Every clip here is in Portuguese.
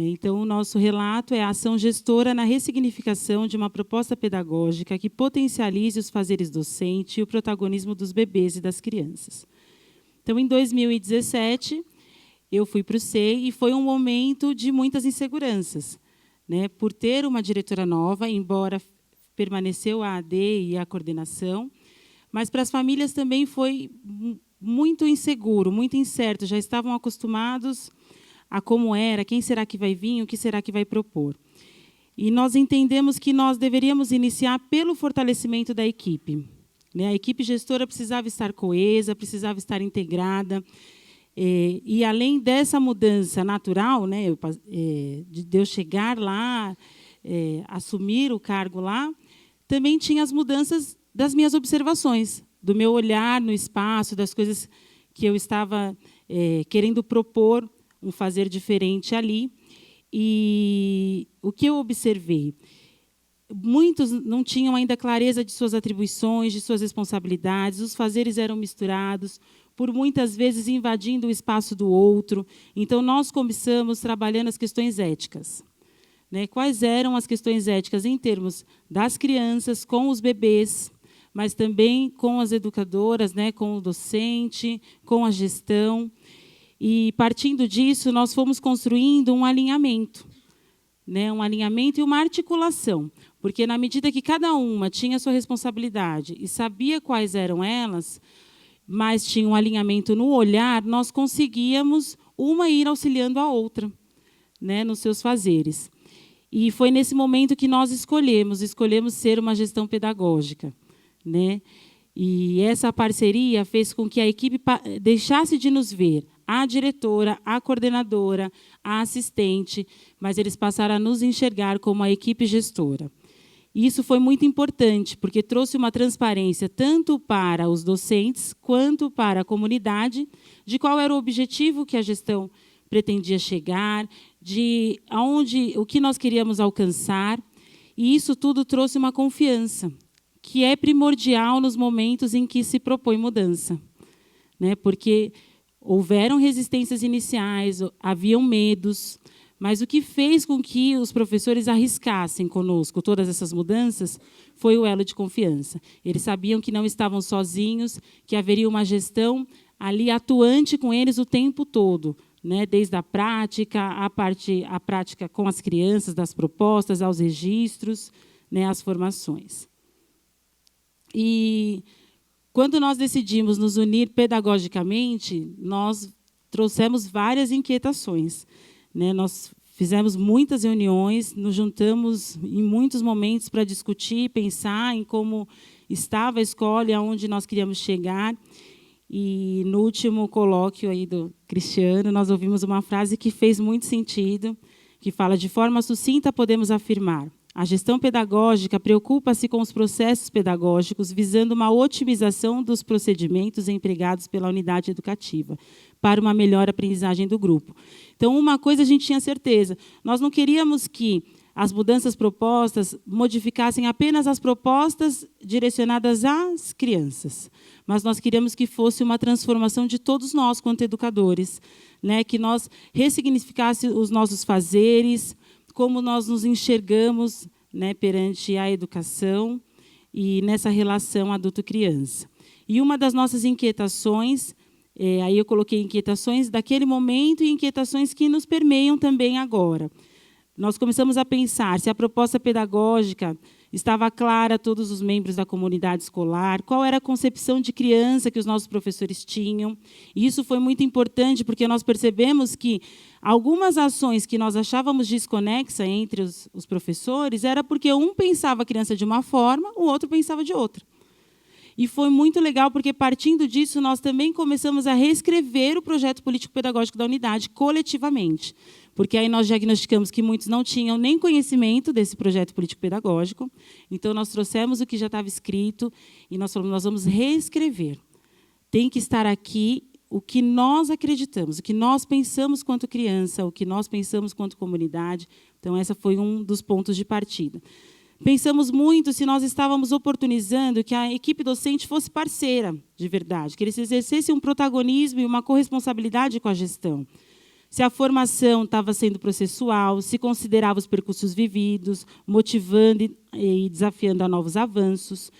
Então, o nosso relato é a ação gestora na ressignificação de uma proposta pedagógica que potencialize os fazeres docentes e o protagonismo dos bebês e das crianças. Então, em 2017, eu fui para o SEI e foi um momento de muitas inseguranças, né? Por ter uma diretora nova, embora permaneceu a AD e a coordenação, mas para as famílias também foi muito inseguro, muito incerto. Já estavam acostumados a como era, quem será que vai vir, o que será que vai propor. E nós entendemos que nós deveríamos iniciar pelo fortalecimento da equipe. A equipe gestora precisava estar coesa, precisava estar integrada. E além dessa mudança natural, né, de eu chegar lá, assumir o cargo lá, também tinha as mudanças das minhas observações, do meu olhar no espaço, das coisas que eu estava querendo propor, um fazer diferente ali. E o que eu observei? Muitos não tinham ainda clareza de suas atribuições, de suas responsabilidades, os fazeres eram misturados, por muitas vezes invadindo o espaço do outro. Então, nós começamos trabalhando as questões éticas. Né? Quais eram as questões éticas em termos das crianças, com os bebês, mas também com as educadoras, né? Com o docente, com a gestão. E, partindo disso, nós fomos construindo um alinhamento. Né? Um alinhamento e uma articulação. Porque, na medida que cada uma tinha a sua responsabilidade e sabia quais eram elas, mas tinha um alinhamento no olhar, nós conseguíamos uma ir auxiliando a outra, né, nos seus fazeres. E foi nesse momento que nós escolhemos ser uma gestão pedagógica. Né? E essa parceria fez com que a equipe deixasse de nos ver, a diretora, a coordenadora, a assistente, mas eles passaram a nos enxergar como a equipe gestora. Isso foi muito importante, porque trouxe uma transparência tanto para os docentes quanto para a comunidade de qual era o objetivo que a gestão pretendia chegar, de o que nós queríamos alcançar. E isso tudo trouxe uma confiança, que é primordial nos momentos em que se propõe mudança. Né? Porque houveram resistências iniciais, haviam medos, mas o que fez com que os professores arriscassem conosco todas essas mudanças foi o elo de confiança. Eles sabiam que não estavam sozinhos, que haveria uma gestão ali atuante com eles o tempo todo, né? Desde a prática, a prática com as crianças, das propostas, aos registros, né? As formações. E quando nós decidimos nos unir pedagogicamente, nós trouxemos várias inquietações. Né? Nós fizemos muitas reuniões, nos juntamos em muitos momentos para discutir, pensar em como estava a escola e aonde nós queríamos chegar. E no último colóquio aí do Cristiano, nós ouvimos uma frase que fez muito sentido, que fala: de forma sucinta podemos afirmar: a gestão pedagógica preocupa-se com os processos pedagógicos, visando uma otimização dos procedimentos empregados pela unidade educativa, para uma melhor aprendizagem do grupo. Então, uma coisa a gente tinha certeza: nós não queríamos que as mudanças propostas modificassem apenas as propostas direcionadas às crianças, mas nós queríamos que fosse uma transformação de todos nós, quanto educadores, né? Que nós ressignificássemos os nossos fazeres, como nós nos enxergamos, né, perante a educação e nessa relação adulto-criança. E uma das nossas inquietações, aí eu coloquei inquietações daquele momento e inquietações que nos permeiam também agora. Nós começamos a pensar se a proposta pedagógica estava clara a todos os membros da comunidade escolar, qual era a concepção de criança que os nossos professores tinham. E isso foi muito importante, porque nós percebemos que algumas ações que nós achávamos desconexa entre os professores era porque um pensava a criança de uma forma, o outro pensava de outra. E foi muito legal, porque, partindo disso, nós também começamos a reescrever o projeto político-pedagógico da unidade, coletivamente. Porque aí nós diagnosticamos que muitos não tinham nem conhecimento desse projeto político-pedagógico. Então, nós trouxemos o que já estava escrito e nós falamos: nós vamos reescrever. Tem que estar aqui o que nós acreditamos, o que nós pensamos quanto criança, o que nós pensamos quanto comunidade. Então, esse foi um dos pontos de partida. Pensamos muito se nós estávamos oportunizando que a equipe docente fosse parceira, de verdade, que eles exercessem um protagonismo e uma corresponsabilidade com a gestão. se a formação estava sendo processual, se considerava os percursos vividos, motivando e desafiando a novos avanços,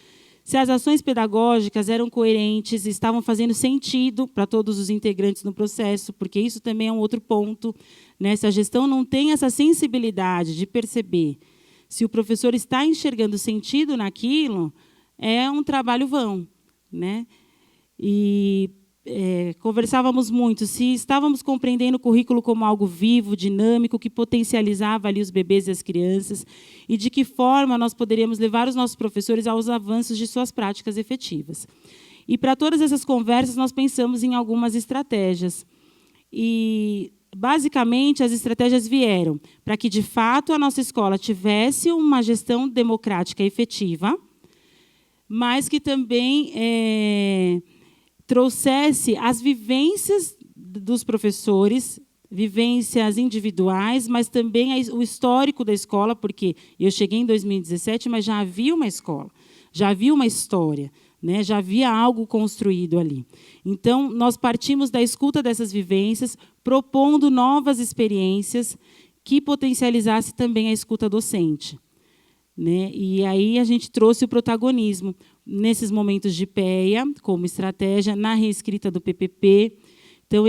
se as ações pedagógicas eram coerentes, estavam fazendo sentido para todos os integrantes no processo, porque isso também é um outro ponto, né? Se a gestão não tem essa sensibilidade de perceber se o professor está enxergando sentido naquilo, é um trabalho vão, né? E conversávamos muito se estávamos compreendendo o currículo como algo vivo, dinâmico, que potencializava ali os bebês e as crianças, e de que forma nós poderíamos levar os nossos professores aos avanços de suas práticas efetivas. E, para todas essas conversas, nós pensamos em algumas estratégias. E, basicamente, as estratégias vieram para que, de fato, a nossa escola tivesse uma gestão democrática efetiva, mas que também trouxesse as vivências dos professores, vivências individuais, mas também o histórico da escola, porque eu cheguei em 2017, mas já havia uma escola, já havia uma história, né? Já havia algo construído ali. Então, nós partimos da escuta dessas vivências, propondo novas experiências que potencializassem também a escuta docente, né? E aí a gente trouxe o protagonismo nesses momentos de PEA, como estratégia, na reescrita do PPP. Então,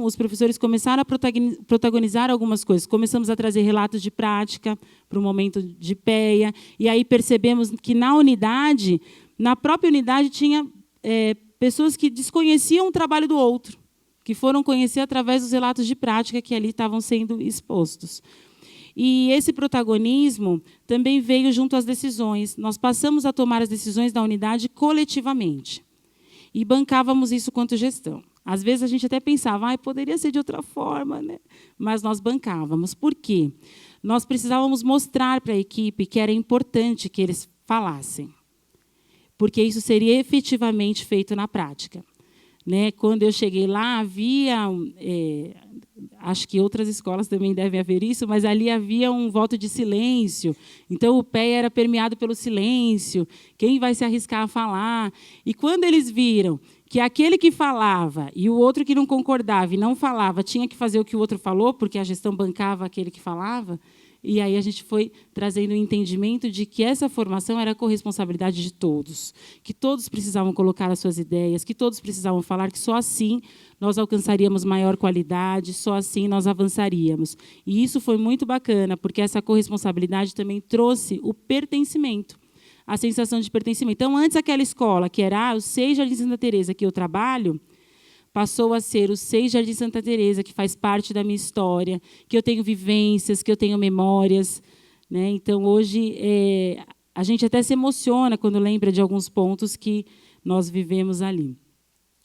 os professores começaram a protagonizar algumas coisas. Começamos a trazer relatos de prática para o momento de PEA, e aí percebemos que na própria unidade, tinha pessoas que desconheciam o trabalho do outro, que foram conhecer através dos relatos de prática que ali estavam sendo expostos. E esse protagonismo também veio junto às decisões. Nós passamos a tomar as decisões da unidade coletivamente. E bancávamos isso quanto gestão. Às vezes a gente até pensava, poderia ser de outra forma, né? Mas nós bancávamos. Por quê? Nós precisávamos mostrar para a equipe que era importante que eles falassem, porque isso seria efetivamente feito na prática, né? Quando eu cheguei lá, havia... acho que outras escolas também devem haver isso, mas ali havia um voto de silêncio. Então, o PEA era permeado pelo silêncio. Quem vai se arriscar a falar? E quando eles viram que aquele que falava e o outro que não concordava e não falava tinha que fazer o que o outro falou, porque a gestão bancava aquele que falava, e aí a gente foi trazendo o entendimento de que essa formação era a corresponsabilidade de todos, que todos precisavam colocar as suas ideias, que todos precisavam falar, que só assim nós alcançaríamos maior qualidade, só assim nós avançaríamos. E isso foi muito bacana, porque essa corresponsabilidade também trouxe o pertencimento, a sensação de pertencimento. Então, antes aquela escola, que era o SEI Jardim Santa Teresa, que eu trabalho, passou a ser o SEI Jardim Santa Teresa, que faz parte da minha história, que eu tenho vivências, que eu tenho memórias, né? Então, hoje, a gente até se emociona quando lembra de alguns pontos que nós vivemos ali.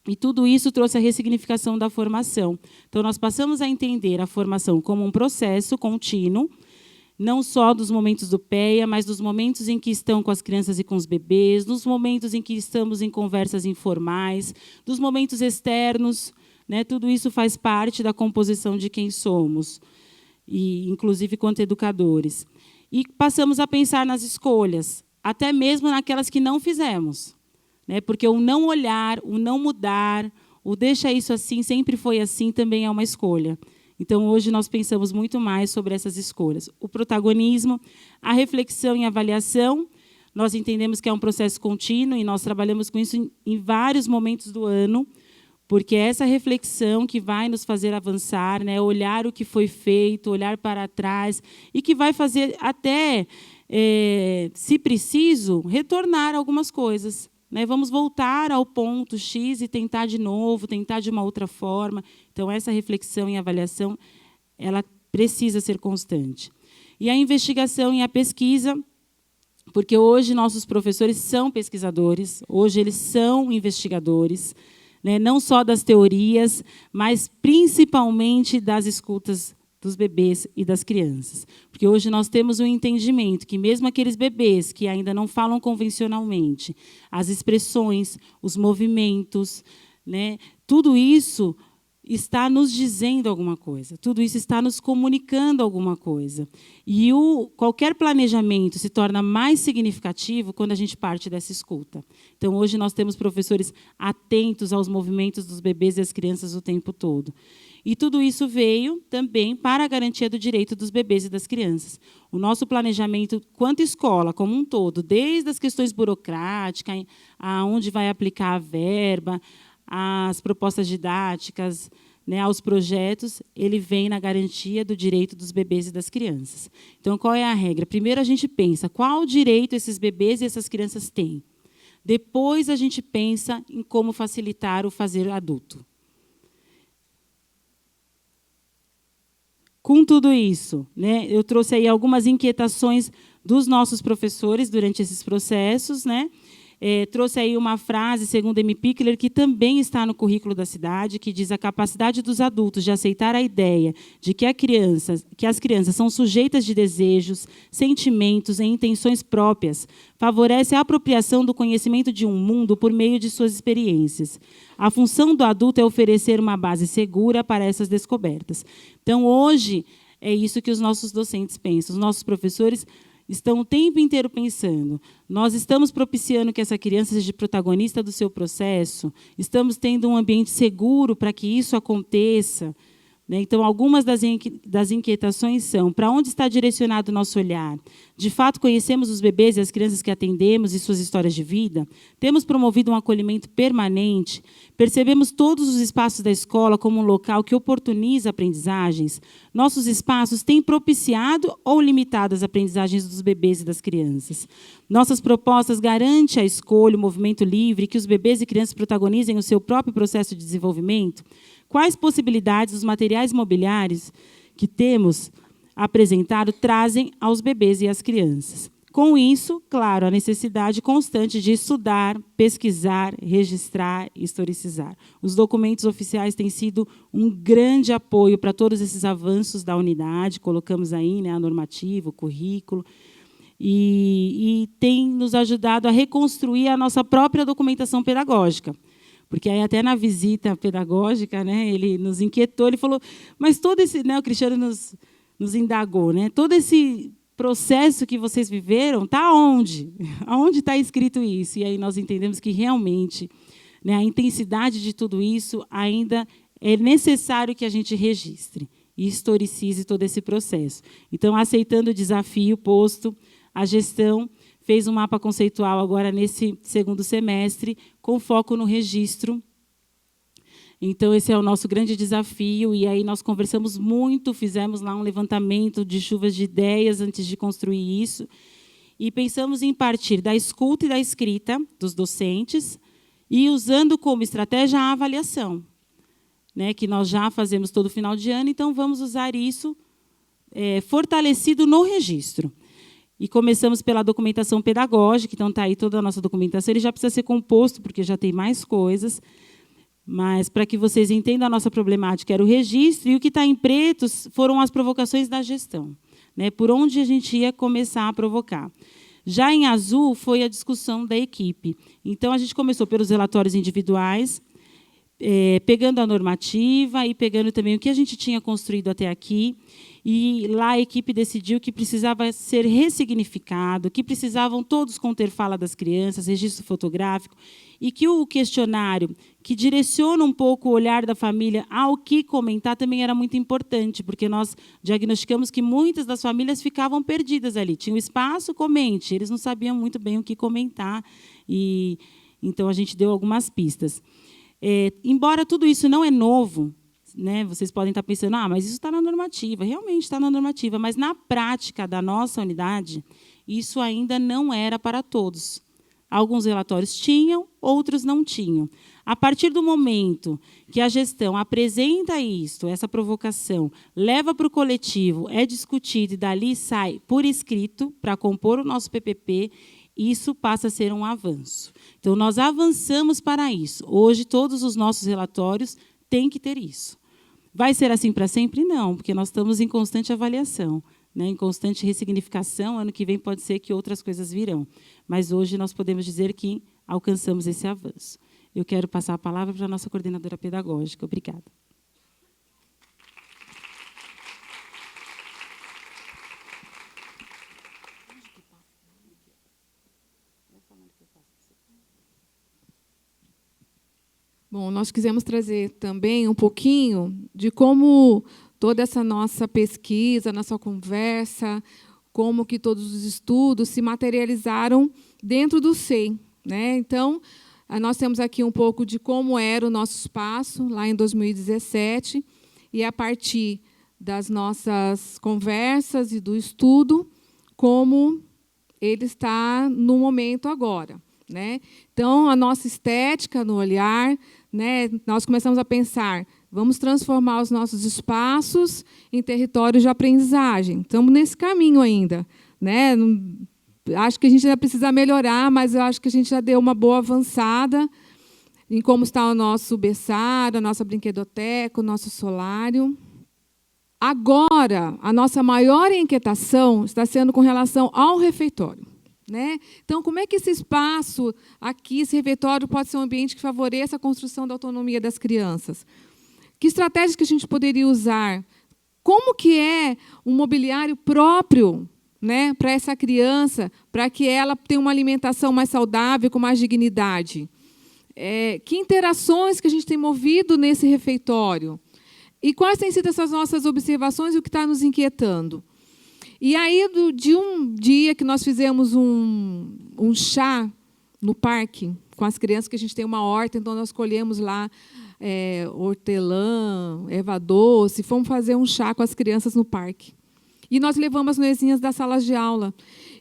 E tudo isso trouxe a ressignificação da formação. Então, nós passamos a entender a formação como um processo contínuo, não só dos momentos do PEA, mas dos momentos em que estão com as crianças e com os bebês, dos momentos em que estamos em conversas informais, dos momentos externos, né? Tudo isso faz parte da composição de quem somos, e inclusive quanto educadores. E passamos a pensar nas escolhas, até mesmo naquelas que não fizemos, né? Porque o não olhar, o não mudar, o deixa isso assim, sempre foi assim, também é uma escolha. Então, hoje, nós pensamos muito mais sobre essas escolhas. O protagonismo, a reflexão e avaliação, nós entendemos que é um processo contínuo e nós trabalhamos com isso em vários momentos do ano, porque é essa reflexão que vai nos fazer avançar, né? Olhar o que foi feito, olhar para trás, e que vai fazer até, se preciso, retornar algumas coisas, né? Vamos voltar ao ponto X e tentar de novo, tentar de uma outra forma. Então, essa reflexão e avaliação, ela precisa ser constante. E a investigação e a pesquisa, porque hoje nossos professores são pesquisadores, hoje eles são investigadores, né? Não só das teorias, mas principalmente das escutas dos bebês e das crianças. Porque hoje nós temos um entendimento que mesmo aqueles bebês que ainda não falam convencionalmente, as expressões, os movimentos, né, tudo isso está nos dizendo alguma coisa, tudo isso está nos comunicando alguma coisa. E qualquer planejamento se torna mais significativo quando a gente parte dessa escuta. Então, hoje nós temos professores atentos aos movimentos dos bebês e das crianças o tempo todo. E tudo isso veio também para a garantia do direito dos bebês e das crianças. O nosso planejamento, quanto escola, como um todo, desde as questões burocráticas, aonde vai aplicar a verba, as propostas didáticas, né, aos projetos, ele vem na garantia do direito dos bebês e das crianças. Então, qual é a regra? Primeiro, a gente pensa qual direito esses bebês e essas crianças têm. Depois, a gente pensa em como facilitar o fazer adulto. Com tudo isso, né, eu trouxe aí algumas inquietações dos nossos professores durante esses processos, né? Trouxe aí uma frase, segundo M. Pickler, que também está no currículo da cidade, que diz: a capacidade dos adultos de aceitar a ideia de que as crianças são sujeitas de desejos, sentimentos e intenções próprias, favorece a apropriação do conhecimento de um mundo por meio de suas experiências. A função do adulto é oferecer uma base segura para essas descobertas. Então, hoje, é isso que os nossos docentes pensam, os nossos professores estão o tempo inteiro pensando: nós estamos propiciando que essa criança seja protagonista do seu processo, estamos tendo um ambiente seguro para que isso aconteça. Então, algumas das inquietações são: para onde está direcionado o nosso olhar? De fato, conhecemos os bebês e as crianças que atendemos e suas histórias de vida? Temos promovido um acolhimento permanente? Percebemos todos os espaços da escola como um local que oportuniza aprendizagens? Nossos espaços têm propiciado ou limitado as aprendizagens dos bebês e das crianças? Nossas propostas garantem a escolha, o movimento livre, que os bebês e crianças protagonizem o seu próprio processo de desenvolvimento? Quais possibilidades os materiais mobiliários que temos apresentado trazem aos bebês e às crianças? Com isso, claro, a necessidade constante de estudar, pesquisar, registrar e historicizar. Os documentos oficiais têm sido um grande apoio para todos esses avanços da unidade. Colocamos aí, né, a normativa, o currículo, e tem nos ajudado a reconstruir a nossa própria documentação pedagógica. Porque aí até na visita pedagógica, né, ele nos inquietou, ele falou: mas todo esse, né, o Cristiano nos indagou, né, todo esse processo que vocês viveram, está onde? Aonde está escrito isso? E aí nós entendemos que realmente, né, a intensidade de tudo isso ainda é necessário que a gente registre e historicize todo esse processo. Então, aceitando o desafio posto, a gestão fez um mapa conceitual agora nesse segundo semestre, com foco no registro. Então, esse é o nosso grande desafio. E aí nós conversamos muito, fizemos lá um levantamento de chuvas de ideias antes de construir isso. E pensamos em partir da escuta e da escrita dos docentes e usando como estratégia a avaliação, né, que nós já fazemos todo final de ano. Então, vamos usar isso fortalecido no registro. E começamos pela documentação pedagógica, então está aí toda a nossa documentação. Ele já precisa ser composto, porque já tem mais coisas. Mas, para que vocês entendam, a nossa problemática era o registro, e o que está em preto foram as provocações da gestão, né, por onde a gente ia começar a provocar. Já em azul foi a discussão da equipe. Então, a gente começou pelos relatórios individuais, pegando a normativa e pegando também o que a gente tinha construído até aqui. E lá a equipe decidiu que precisava ser ressignificado, que precisavam todos conter fala das crianças, registro fotográfico, e que o questionário, que direciona um pouco o olhar da família ao que comentar, também era muito importante, porque nós diagnosticamos que muitas das famílias ficavam perdidas ali. Tinha um espaço, comente, eles não sabiam muito bem o que comentar, e então a gente deu algumas pistas. Embora tudo isso não é novo, né, vocês podem estar pensando: mas isso está na normativa. Realmente está na normativa, mas na prática da nossa unidade, isso ainda não era para todos. Alguns relatórios tinham, outros não tinham. A partir do momento que a gestão apresenta isto, essa provocação, leva para o coletivo, é discutido e dali sai por escrito para compor o nosso PPP, isso passa a ser um avanço. Então, nós avançamos para isso. Hoje, todos os nossos relatórios têm que ter isso. Vai ser assim para sempre? Não, porque nós estamos em constante avaliação, né, em constante ressignificação. Ano que vem pode ser que outras coisas virão. Mas hoje nós podemos dizer que alcançamos esse avanço. Eu quero passar a palavra para a nossa coordenadora pedagógica. Obrigada. Bom, nós quisemos trazer também um pouquinho de como toda essa nossa pesquisa, nossa conversa, como que todos os estudos se materializaram dentro do SEI, né? Então, nós temos aqui um pouco de como era o nosso espaço lá em 2017, e a partir das nossas conversas e do estudo, como ele está no momento agora, né? Então, a nossa estética no olhar, né? Nós começamos a pensar, vamos transformar os nossos espaços em territórios de aprendizagem. Estamos nesse caminho ainda, né? Acho que a gente ainda precisa melhorar, mas eu acho que a gente já deu uma boa avançada em como está o nosso berçário, a nossa brinquedoteca, o nosso solário. Agora, a nossa maior inquietação está sendo com relação ao refeitório, né? Então, como é que esse espaço aqui, esse refeitório, pode ser um ambiente que favoreça a construção da autonomia das crianças? Que estratégias que a gente poderia usar? Como que é um mobiliário próprio, né, para essa criança, para que ela tenha uma alimentação mais saudável, com mais dignidade? Que interações que a gente tem movido nesse refeitório? E quais têm sido essas nossas observações e o que está nos inquietando? E aí, de um dia que nós fizemos um chá no parque com as crianças, que a gente tem uma horta, então nós colhemos lá hortelã, erva doce, fomos fazer um chá com as crianças no parque. E nós levamos as mesinhas das salas de aula.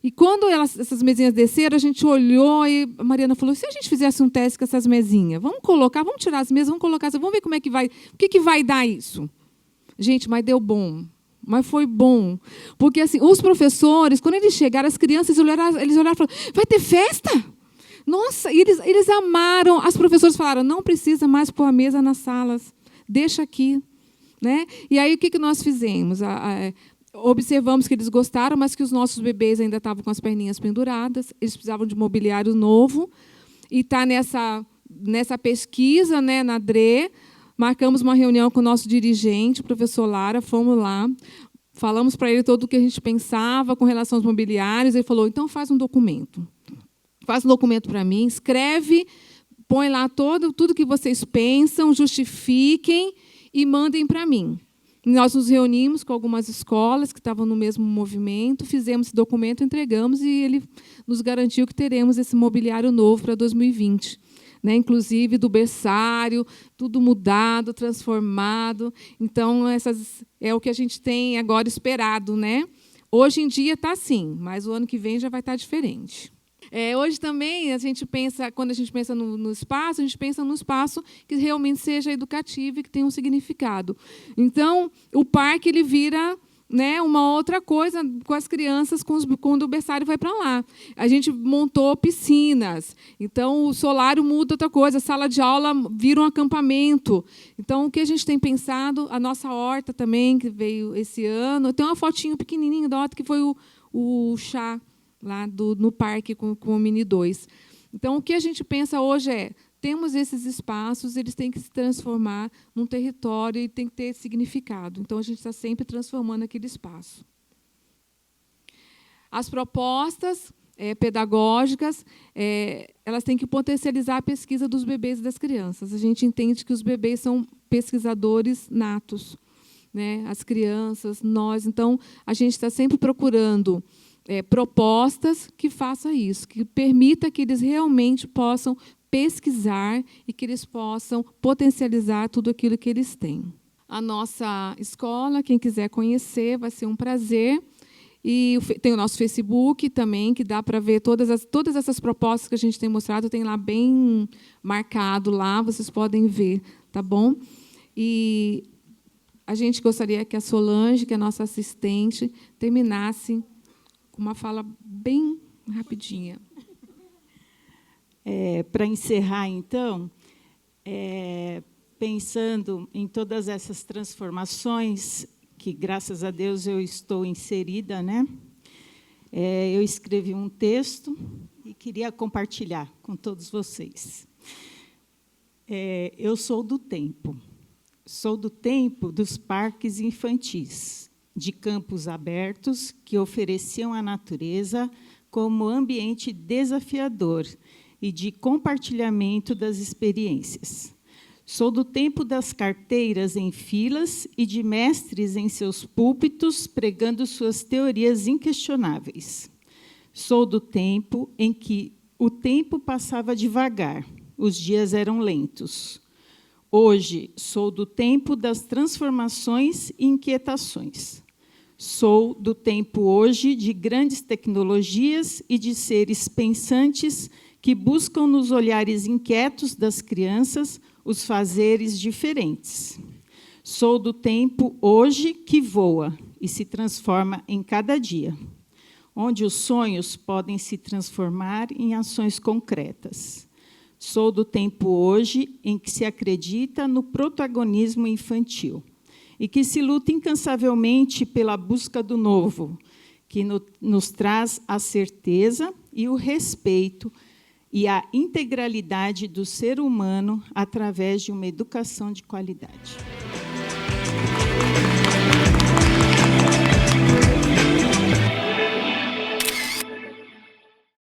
E quando essas mesinhas desceram, a gente olhou e a Mariana falou, se a gente fizesse um teste com essas mesinhas, vamos colocar, vamos tirar as mesas, vamos colocar, vamos ver como é que vai, o que vai dar isso? Gente, mas deu bom. Mas foi bom. Porque assim, os professores, quando eles chegaram, as crianças, eles olharam e falaram, vai ter festa? Nossa, e eles amaram. As professoras falaram, não precisa mais pôr a mesa nas salas, deixa aqui, né? E aí, o que nós fizemos? Observamos que eles gostaram, mas que os nossos bebês ainda estavam com as perninhas penduradas, eles precisavam de mobiliário novo, e está nessa pesquisa, né, na DRE, marcamos uma reunião com o nosso dirigente, o professor Lara, fomos lá, falamos para ele todo o que a gente pensava com relação aos mobiliários, ele falou, então faz um documento. Faz um documento para mim, escreve, põe lá tudo que vocês pensam, justifiquem e mandem para mim. Nós nos reunimos com algumas escolas que estavam no mesmo movimento, fizemos esse documento, entregamos, e ele nos garantiu que teremos esse mobiliário novo para 2020. Né? Inclusive do berçário, tudo mudado, transformado. Então, é o que a gente tem agora esperado. Né? Hoje em dia está assim, mas o ano que vem já vai estar diferente. Hoje também, a gente pensa, quando a gente pensa no espaço, a gente pensa num espaço que realmente seja educativo e que tenha um significado. Então, o parque ele vira, né, uma outra coisa com as crianças quando o berçário vai para lá. A gente montou piscinas, então o solário muda outra coisa, a sala de aula vira um acampamento. Então, o que a gente tem pensado, a nossa horta também, que veio esse ano, tem uma fotinho pequenininha da horta, que foi o chá, lá no parque com o Mini 2. Então, o que a gente pensa hoje temos esses espaços, eles têm que se transformar num território e tem que ter significado. Então, a gente está sempre transformando aquele espaço. As propostas pedagógicas, elas têm que potencializar a pesquisa dos bebês e das crianças. A gente entende que os bebês são pesquisadores natos, né? As crianças, nós. Então, a gente está sempre procurando propostas que façam isso, que permita que eles realmente possam pesquisar e que eles possam potencializar tudo aquilo que eles têm. A nossa escola, quem quiser conhecer, vai ser um prazer. E tem o nosso Facebook também, que dá para ver todas essas propostas que a gente tem mostrado, tem lá bem marcado lá, vocês podem ver, tá bom? E a gente gostaria que a Solange, que é a nossa assistente, terminasse com uma fala bem rapidinha. Para encerrar, então, pensando em todas essas transformações, que, graças a Deus, eu estou inserida, né? Eu escrevi um texto e queria compartilhar com todos vocês. Eu sou do tempo dos parques infantis, de campos abertos que ofereciam a natureza como ambiente desafiador e de compartilhamento das experiências. Sou do tempo das carteiras em filas e de mestres em seus púlpitos pregando suas teorias inquestionáveis. Sou do tempo em que o tempo passava devagar, os dias eram lentos. Hoje, sou do tempo das transformações e inquietações. Sou do tempo hoje de grandes tecnologias e de seres pensantes que buscam nos olhares inquietos das crianças os fazeres diferentes. Sou do tempo hoje que voa e se transforma em cada dia, onde os sonhos podem se transformar em ações concretas. Sou do tempo hoje em que se acredita no protagonismo infantil e que se luta incansavelmente pela busca do novo, que nos traz a certeza e o respeito e a integralidade do ser humano através de uma educação de qualidade.